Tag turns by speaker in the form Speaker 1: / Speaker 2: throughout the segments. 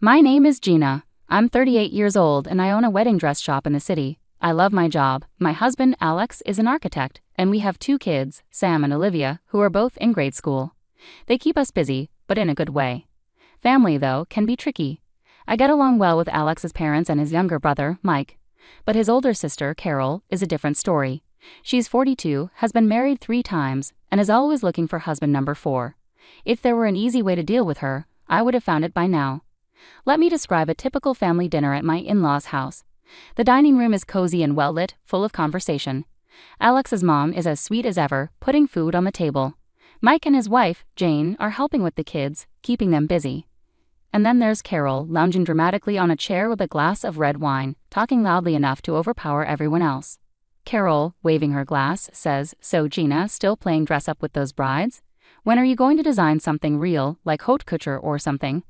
Speaker 1: My name is Gina. I'm 38 years old and I own a wedding dress shop in the city. I love my job. My husband, Alex, is an architect, and we have 2 kids, Sam and Olivia, who are both in grade school. They keep us busy, but in a good way. Family, though, can be tricky. I get along well with Alex's parents and his younger brother, Mike. But his older sister, Carol, is a different story. She's 42, has been married 3 times, and is always looking for husband number 4. If there were an easy way to deal with her, I would have found it by now. Let me describe a typical family dinner at my in-laws' house. The dining room is cozy and well-lit, full of conversation. Alex's mom is as sweet as ever, putting food on the table. Mike and his wife, Jane, are helping with the kids, keeping them busy. And then there's Carol, lounging dramatically on a chair with a glass of red wine, talking loudly enough to overpower everyone else. Carol, waving her glass, says, "So Gina, still playing dress-up with those brides? When are you going to design something real, like haute couture or something?"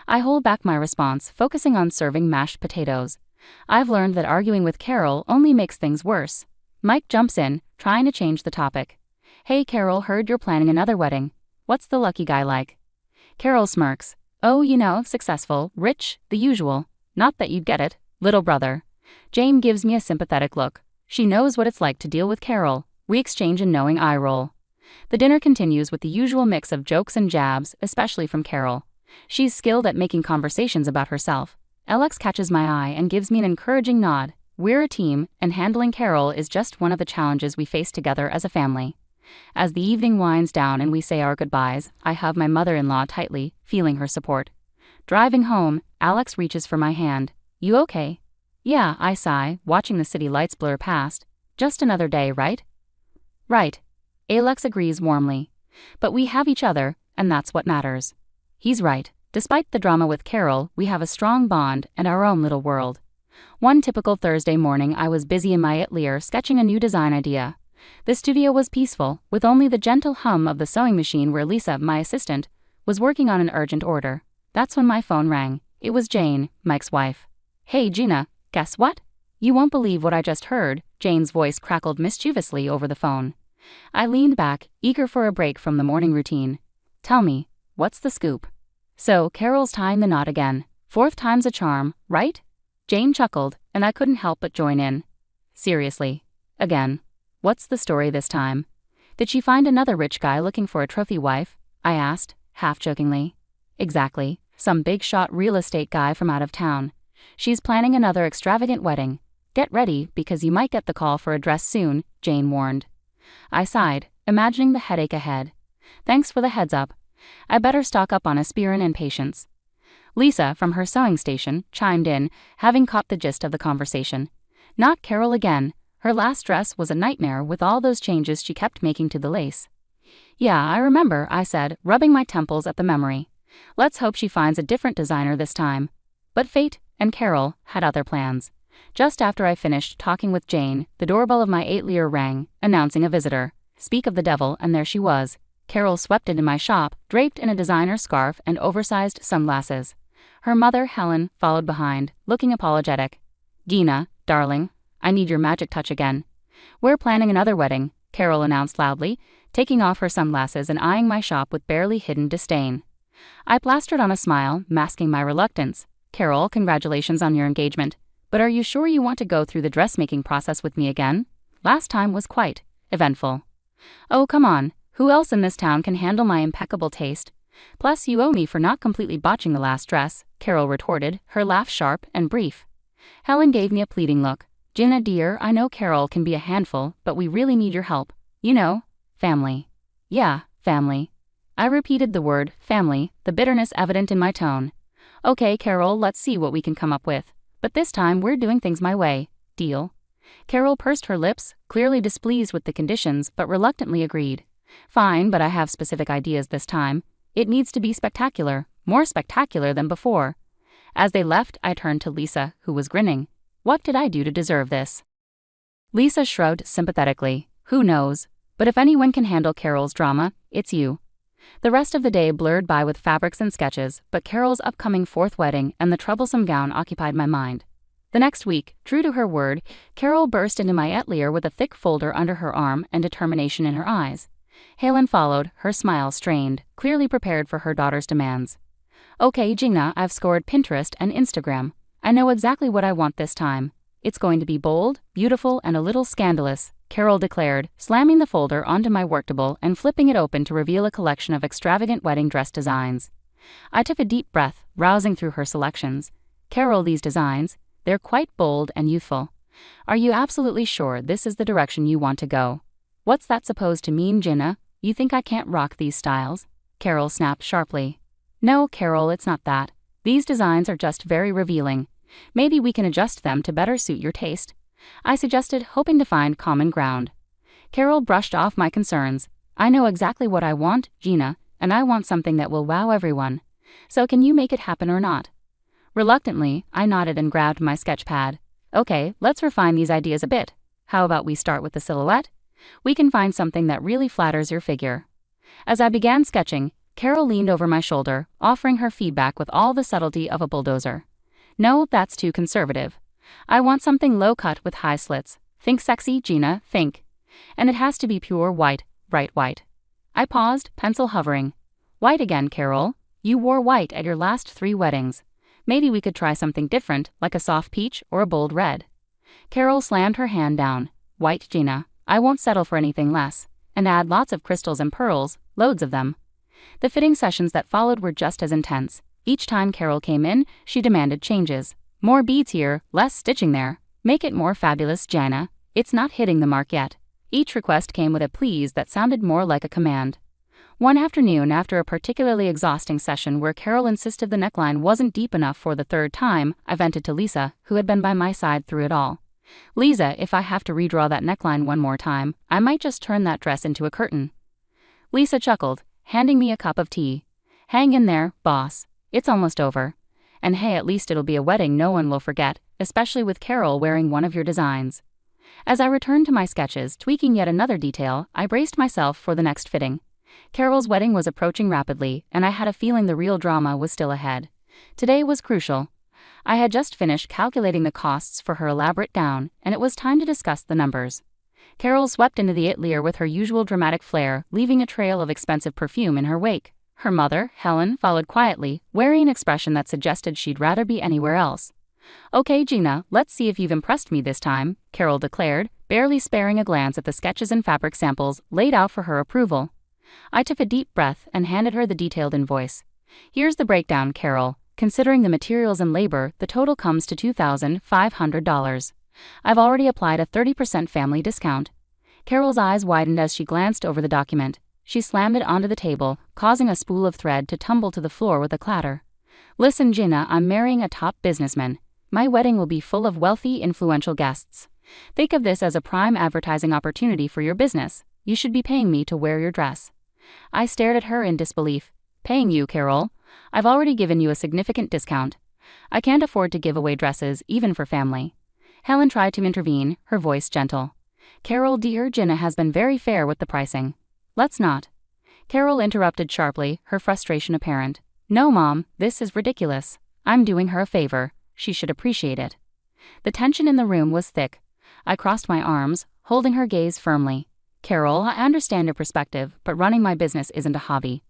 Speaker 1: I hold back my response, focusing on serving mashed potatoes. I've learned that arguing with Carol only makes things worse. Mike jumps in, trying to change the topic. "Hey Carol, heard you're planning another wedding. What's the lucky guy like?" Carol smirks. "Oh, successful, rich, the usual. Not that you'd get it, little brother." Jane gives me a sympathetic look. She knows what it's like to deal with Carol. We exchange a knowing eye roll. The dinner continues with the usual mix of jokes and jabs, especially from Carol. She's skilled at making conversations about herself. Alex catches my eye and gives me an encouraging nod. We're a team, and handling Carol is just one of the challenges we face together as a family. As the evening winds down and we say our goodbyes, I hug my mother-in-law tightly, feeling her support. Driving home, Alex reaches for my hand. "You okay?" "Yeah," I sigh, watching the city lights blur past. "Just another day, right?" "Right." Alex agrees warmly. "But we have each other, and that's what matters." He's right. Despite the drama with Carol, we have a strong bond and our own little world. One typical Thursday morning, I was busy in my atelier sketching a new design idea. The studio was peaceful, with only the gentle hum of the sewing machine where Lisa, my assistant, was working on an urgent order. That's when my phone rang. It was Jane, Mike's wife. "Hey Gina, guess what? You won't believe what I just heard," Jane's voice crackled mischievously over the phone. I leaned back, eager for a break from the morning routine. "Tell me, what's the scoop?" "So, Carol's tying the knot again. 4th time's a charm, right?" Jane chuckled, and I couldn't help but join in. "Seriously? Again? What's the story this time? Did she find another rich guy looking for a trophy wife?" I asked, half-jokingly. "Exactly, some big-shot real estate guy from out of town. She's planning another extravagant wedding. Get ready, because you might get the call for a dress soon," Jane warned. I sighed, imagining the headache ahead. "Thanks for the heads up. I better stock up on aspirin and patience." Lisa, from her sewing station, chimed in, having caught the gist of the conversation. "Not Carol again. Her last dress was a nightmare with all those changes she kept making to the lace." "Yeah, I remember," I said, rubbing my temples at the memory. "Let's hope she finds a different designer this time." But fate and Carol had other plans. Just after I finished talking with Jane, the doorbell of my atelier rang, announcing a visitor. Speak of the devil, and there she was. Carol swept into my shop, draped in a designer scarf and oversized sunglasses. Her mother, Helen, followed behind, looking apologetic. "Gina, darling, I need your magic touch again." "We're planning another wedding," Carol announced loudly, taking off her sunglasses and eyeing my shop with barely hidden disdain. I plastered on a smile, masking my reluctance. "Carol, congratulations on your engagement. But are you sure you want to go through the dressmaking process with me again? Last time was quite eventful." "Oh, come on. Who else in this town can handle my impeccable taste? Plus, you owe me for not completely botching the last dress," Carol retorted, her laugh sharp and brief. Helen gave me a pleading look. "Gina dear, I know Carol can be a handful, but we really need your help. Family." "Yeah, family." I repeated the word, family, the bitterness evident in my tone. "Okay, Carol, let's see what we can come up with. But this time we're doing things my way. Deal?" Carol pursed her lips, clearly displeased with the conditions, but reluctantly agreed. "Fine, but I have specific ideas this time. It needs to be spectacular, more spectacular than before." As they left, I turned to Lisa, who was grinning. What did I do to deserve this? Lisa shrugged sympathetically. "Who knows? But if anyone can handle Carol's drama, it's you." The rest of the day blurred by with fabrics and sketches, but Carol's upcoming 4th wedding and the troublesome gown occupied my mind. The next week, true to her word, Carol burst into my atelier with a thick folder under her arm and determination in her eyes. Helen followed, her smile strained, clearly prepared for her daughter's demands. Okay, Gina, I've scored Pinterest and Instagram. I know exactly what I want this time. It's going to be bold, beautiful, and a little scandalous, Carol declared, slamming the folder onto my worktable and flipping it open to reveal a collection of extravagant wedding dress designs. I took a deep breath, browsing through her selections. Carol, these designs, they're quite bold and youthful. Are you absolutely sure this is the direction you want to go? What's that supposed to mean, Gina? You think I can't rock these styles? Carol snapped sharply. No, Carol, it's not that. These designs are just very revealing. Maybe we can adjust them to better suit your taste, I suggested, hoping to find common ground. Carol brushed off my concerns. I know exactly what I want, Gina, and I want something that will wow everyone. So can you make it happen or not? Reluctantly, I nodded and grabbed my sketch pad. Okay, let's refine these ideas a bit. How about we start with the silhouette? We can find something that really flatters your figure. As I began sketching, Carol leaned over my shoulder, offering her feedback with all the subtlety of a bulldozer. No, that's too conservative. I want something low-cut with high slits. Think sexy, Gina, think. And it has to be pure white, bright white. I paused, pencil hovering. White again, Carol. You wore white at your last 3 weddings. Maybe we could try something different, like a soft peach or a bold red. Carol slammed her hand down. White, Gina. I won't settle for anything less. And add lots of crystals and pearls, loads of them. The fitting sessions that followed were just as intense. Each time Carol came in, she demanded changes. More beads here, less stitching there. Make it more fabulous, Gina. It's not hitting the mark yet. Each request came with a please that sounded more like a command. One afternoon, after a particularly exhausting session where Carol insisted the neckline wasn't deep enough for the 3rd time, I vented to Lisa, who had been by my side through it all. Lisa, if I have to redraw that neckline one more time, I might just turn that dress into a curtain. Lisa chuckled, handing me a cup of tea. Hang in there, boss. It's almost over. And hey, at least it'll be a wedding no one will forget, especially with Carol wearing one of your designs. As I returned to my sketches, tweaking yet another detail, I braced myself for the next fitting. Carol's wedding was approaching rapidly, and I had a feeling the real drama was still ahead. Today was crucial. I had just finished calculating the costs for her elaborate gown, and it was time to discuss the numbers. Carol swept into the atelier with her usual dramatic flair, leaving a trail of expensive perfume in her wake. Her mother, Helen, followed quietly, wearing an expression that suggested she'd rather be anywhere else. Okay, Gina, let's see if you've impressed me this time, Carol declared, barely sparing a glance at the sketches and fabric samples laid out for her approval. I took a deep breath and handed her the detailed invoice. Here's the breakdown, Carol. Considering the materials and labor, the total comes to $2,500. I've already applied a 30% family discount. Carol's eyes widened as she glanced over the document. She slammed it onto the table, causing a spool of thread to tumble to the floor with a clatter. Listen, Gina, I'm marrying a top businessman. My wedding will be full of wealthy, influential guests. Think of this as a prime advertising opportunity for your business. You should be paying me to wear your dress. I stared at her in disbelief. Paying you, Carol? I've already given you a significant discount. I can't afford to give away dresses, even for family. Helen tried to intervene, her voice gentle. Carol, dear, Gina has been very fair with the pricing. Let's not. Carol interrupted sharply, her frustration apparent. No, Mom, this is ridiculous. I'm doing her a favor. She should appreciate it. The tension in the room was thick. I crossed my arms, holding her gaze firmly. Carol, I understand your perspective, but running my business isn't a hobby.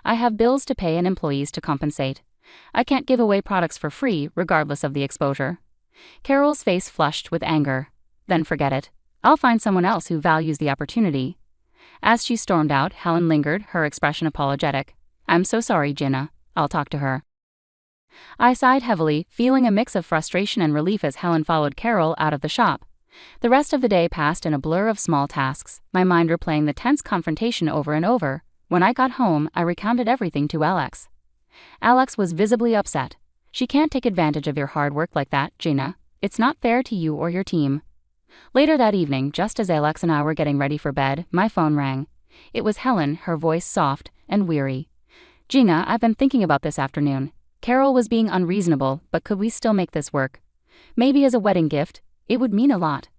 Speaker 1: I have bills to pay and employees to compensate. I can't give away products for free, regardless of the exposure. Carol's face flushed with anger. Then forget it. I'll find someone else who values the opportunity. As she stormed out, Helen lingered, her expression apologetic. I'm so sorry, Gina. I'll talk to her. I sighed heavily, feeling a mix of frustration and relief as Helen followed Carol out of the shop. The rest of the day passed in a blur of small tasks, my mind replaying the tense confrontation over and over. When I got home, I recounted everything to Alex. Alex was visibly upset. She can't take advantage of your hard work like that, Gina. It's not fair to you or your team. Later that evening, just as Alex and I were getting ready for bed, my phone rang. It was Helen, her voice soft and weary. Gina, I've been thinking about this afternoon. Carol was being unreasonable, but could we still make this work? Maybe as a wedding gift. It would mean a lot.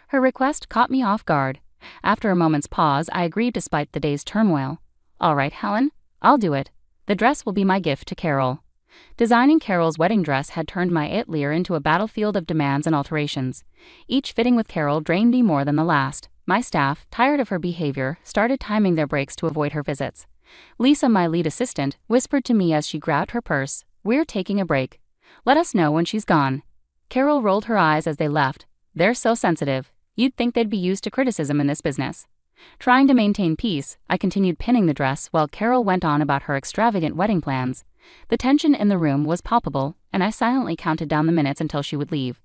Speaker 1: Her request caught me off guard. After a moment's pause, I agreed despite the day's turmoil. All right, Helen, I'll do it. The dress will be my gift to Carol. Designing Carol's wedding dress had turned my atelier into a battlefield of demands and alterations. Each fitting with Carol drained me more than the last. My staff, tired of her behavior, started timing their breaks to avoid her visits. Lisa, my lead assistant, whispered to me as she grabbed her purse, "We're taking a break. Let us know when she's gone." Carol rolled her eyes as they left. "They're so sensitive. You'd think they'd be used to criticism in this business." Trying to maintain peace, I continued pinning the dress while Carol went on about her extravagant wedding plans. The tension in the room was palpable, and I silently counted down the minutes until she would leave.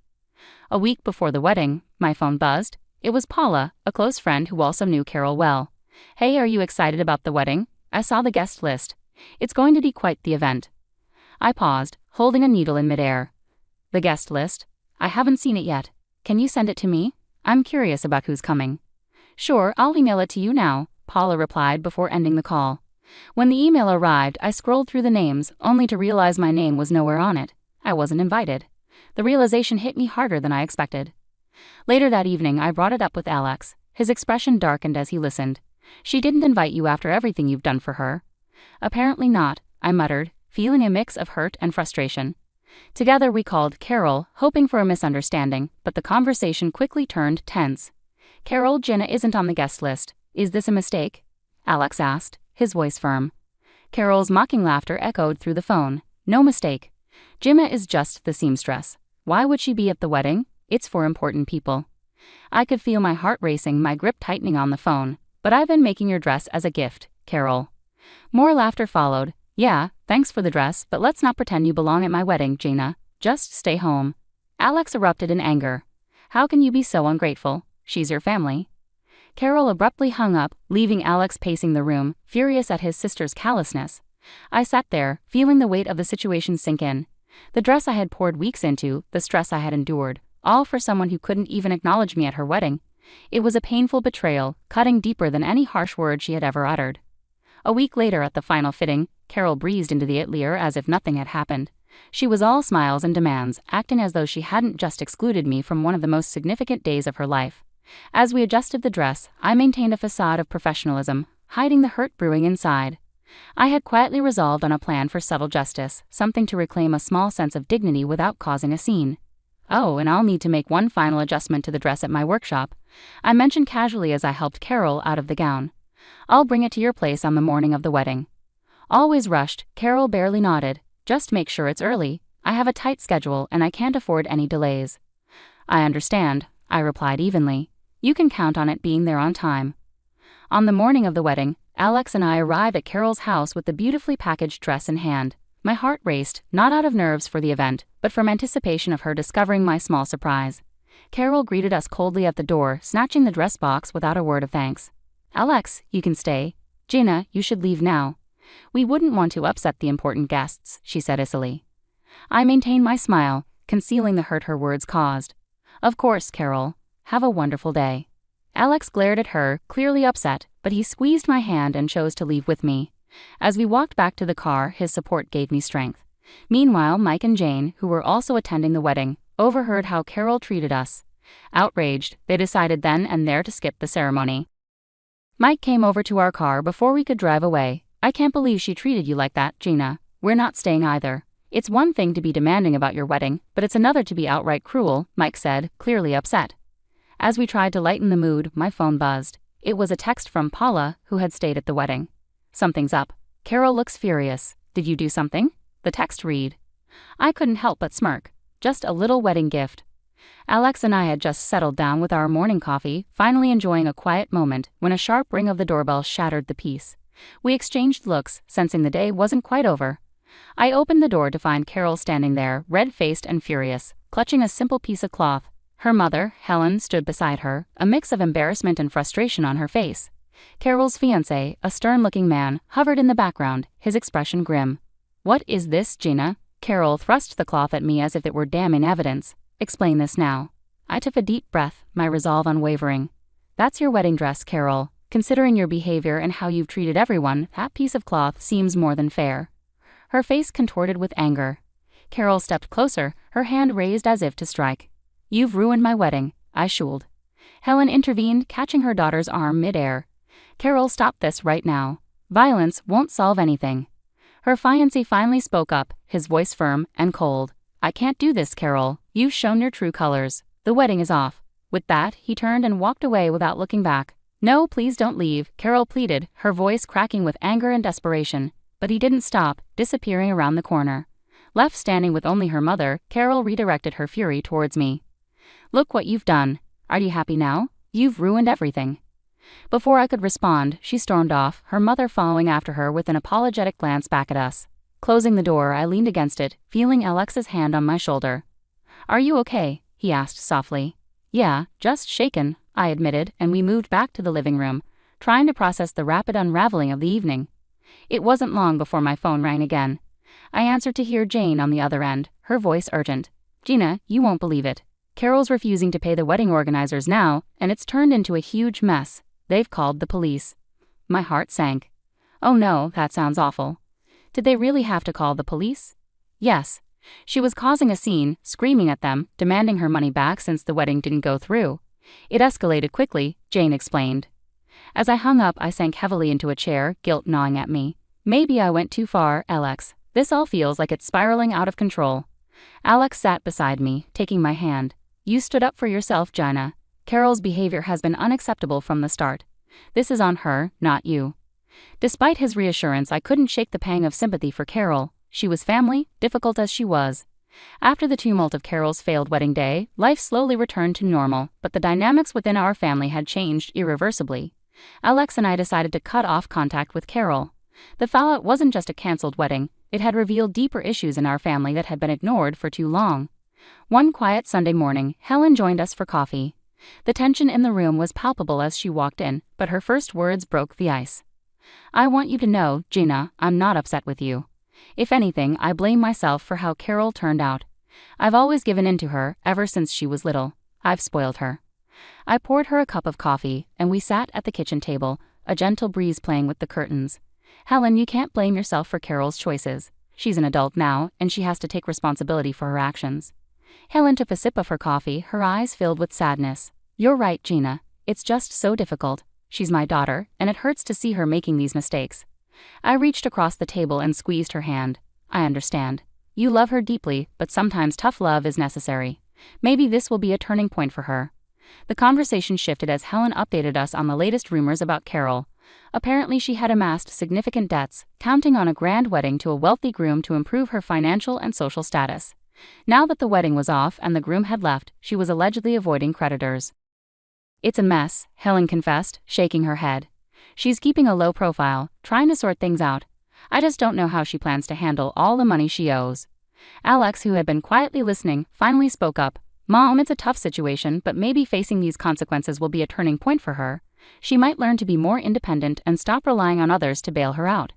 Speaker 1: A week before the wedding, my phone buzzed. It was Paula, a close friend who also knew Carol well. "Hey, are you excited about the wedding? I saw the guest list. It's going to be quite the event." I paused, holding a needle in midair. "The guest list? I haven't seen it yet. Can you send it to me? I'm curious about who's coming." "Sure, I'll email it to you now," Paula replied before ending the call. When the email arrived, I scrolled through the names, only to realize my name was nowhere on it. I wasn't invited. The realization hit me harder than I expected. Later that evening, I brought it up with Alex. His expression darkened as he listened. "She didn't invite you after everything you've done for her?" "Apparently not," I muttered, feeling a mix of hurt and frustration. Together we called Carol, hoping for a misunderstanding, but the conversation quickly turned tense. "Carol, Jenna isn't on the guest list. Is this a mistake?" Alex asked, his voice firm. Carol's mocking laughter echoed through the phone. "No mistake. Gemma is just the seamstress. Why would she be at the wedding? It's for important people." I could feel my heart racing, my grip tightening on the phone. "But I've been making your dress as a gift, Carol." More laughter followed. "Yeah, thanks for the dress, but let's not pretend you belong at my wedding, Jenna. Just stay home." Alex erupted in anger. "How can you be so ungrateful? She's your family." Carol abruptly hung up, leaving Alex pacing the room, furious at his sister's callousness. I sat there, feeling the weight of the situation sink in. The dress I had poured weeks into, the stress I had endured, all for someone who couldn't even acknowledge me at her wedding. It was a painful betrayal, cutting deeper than any harsh word she had ever uttered. A week later at the final fitting, Carol breezed into the atelier as if nothing had happened. She was all smiles and demands, acting as though she hadn't just excluded me from one of the most significant days of her life. As we adjusted the dress, I maintained a facade of professionalism, hiding the hurt brewing inside. I had quietly resolved on a plan for subtle justice, something to reclaim a small sense of dignity without causing a scene. "Oh, and I'll need to make one final adjustment to the dress at my workshop," I mentioned casually as I helped Carol out of the gown. "I'll bring it to your place on the morning of the wedding." Always rushed, Carol barely nodded. "Just make sure it's early. I have a tight schedule and I can't afford any delays." "I understand," I replied evenly. "You can count on it being there on time." On the morning of the wedding, Alex and I arrived at Carol's house with the beautifully packaged dress in hand. My heart raced, not out of nerves for the event, but from anticipation of her discovering my small surprise. Carol greeted us coldly at the door, snatching the dress box without a word of thanks. "Alex, you can stay. Jenna, you should leave now. We wouldn't want to upset the important guests," she said icily. I maintained my smile, concealing the hurt her words caused. "Of course, Carol. Have a wonderful day." Alex glared at her, clearly upset, but he squeezed my hand and chose to leave with me. As we walked back to the car, his support gave me strength. Meanwhile, Mike and Jane, who were also attending the wedding, overheard how Carol treated us. Outraged, they decided then and there to skip the ceremony. Mike came over to our car before we could drive away. "I can't believe she treated you like that, Jenna. We're not staying either. It's one thing to be demanding about your wedding, but it's another to be outright cruel," Mike said, clearly upset. As we tried to lighten the mood, my phone buzzed. It was a text from Paula, who had stayed at the wedding. "Something's up. Carol looks furious. Did you do something?" The text read. I couldn't help but smirk. Just a little wedding gift. Alex and I had just settled down with our morning coffee, finally enjoying a quiet moment, when a sharp ring of the doorbell shattered the peace. We exchanged looks, sensing the day wasn't quite over. I opened the door to find Carol standing there, red-faced and furious, clutching a simple piece of cloth. Her mother, Helen, stood beside her, a mix of embarrassment and frustration on her face. Carol's fiancé, a stern-looking man, hovered in the background, his expression grim. "What is this, Jenna?" Carol thrust the cloth at me as if it were damning evidence. "Explain this now." I took a deep breath, my resolve unwavering. "That's your wedding dress, Carol. Considering your behavior and how you've treated everyone, that piece of cloth seems more than fair." Her face contorted with anger. Carol stepped closer, her hand raised as if to strike. "You've ruined my wedding," I shuled. Helen intervened, catching her daughter's arm mid-air. "Carol, stop this right now. Violence won't solve anything." Her fiancé finally spoke up, his voice firm and cold. "I can't do this, Carol. You've shown your true colors. The wedding is off." With that, he turned and walked away without looking back. No, please don't leave, Carol pleaded, her voice cracking with anger and desperation. But he didn't stop, disappearing around the corner. Left standing with only her mother, Carol redirected her fury towards me. Look what you've done. Are you happy now? You've ruined everything. Before I could respond, she stormed off, her mother following after her with an apologetic glance back at us. Closing the door, I leaned against it, feeling Alex's hand on my shoulder. Are you okay? He asked softly. Yeah, just shaken, I admitted, and we moved back to the living room, trying to process the rapid unraveling of the evening. It wasn't long before my phone rang again. I answered to hear Jane on the other end, her voice urgent. Gina, you won't believe it. Carol's refusing to pay the wedding organizers now, and it's turned into a huge mess. They've called the police. My heart sank. Oh no, that sounds awful. Did they really have to call the police? Yes. She was causing a scene, screaming at them, demanding her money back since the wedding didn't go through. It escalated quickly, Jane explained. As I hung up, I sank heavily into a chair, guilt gnawing at me. Maybe I went too far, Alex. This all feels like it's spiraling out of control. Alex sat beside me, taking my hand. You stood up for yourself, Gina. Carol's behavior has been unacceptable from the start. This is on her, not you. Despite his reassurance, I couldn't shake the pang of sympathy for Carol. She was family, difficult as she was. After the tumult of Carol's failed wedding day, life slowly returned to normal, but the dynamics within our family had changed irreversibly. Alex and I decided to cut off contact with Carol. The fallout wasn't just a cancelled wedding, it had revealed deeper issues in our family that had been ignored for too long. One quiet Sunday morning, Helen joined us for coffee. The tension in the room was palpable as she walked in, but her first words broke the ice. I want you to know, Gina, I'm not upset with you. If anything, I blame myself for how Carol turned out. I've always given in to her, ever since she was little. I've spoiled her. I poured her a cup of coffee, and we sat at the kitchen table, a gentle breeze playing with the curtains. Helen, you can't blame yourself for Carol's choices. She's an adult now, and she has to take responsibility for her actions. Helen took a sip of her coffee, her eyes filled with sadness. You're right, Gina. It's just so difficult. She's my daughter, and it hurts to see her making these mistakes. I reached across the table and squeezed her hand. I understand. You love her deeply, but sometimes tough love is necessary. Maybe this will be a turning point for her. The conversation shifted as Helen updated us on the latest rumors about Carol. Apparently she had amassed significant debts, counting on a grand wedding to a wealthy groom to improve her financial and social status. Now that the wedding was off and the groom had left, she was allegedly avoiding creditors. It's a mess, Helen confessed, shaking her head. She's keeping a low profile, trying to sort things out. I just don't know how she plans to handle all the money she owes. Alex, who had been quietly listening, finally spoke up. Mom, it's a tough situation, but maybe facing these consequences will be a turning point for her. She might learn to be more independent and stop relying on others to bail her out.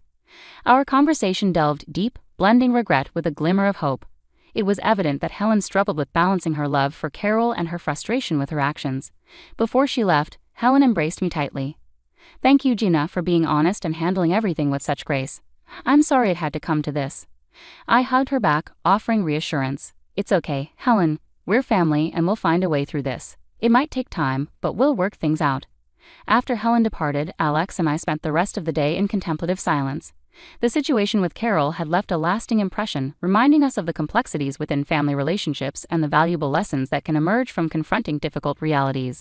Speaker 1: Our conversation delved deep, blending regret with a glimmer of hope. It was evident that Helen struggled with balancing her love for Carol and her frustration with her actions. Before she left, Helen embraced me tightly. Thank you, Gina, for being honest and handling everything with such grace. I'm sorry it had to come to this. I hugged her back, offering reassurance. It's okay, Helen. We're family and we'll find a way through this. It might take time, but we'll work things out. After Helen departed, Alex and I spent the rest of the day in contemplative silence. The situation with Carol had left a lasting impression, reminding us of the complexities within family relationships and the valuable lessons that can emerge from confronting difficult realities.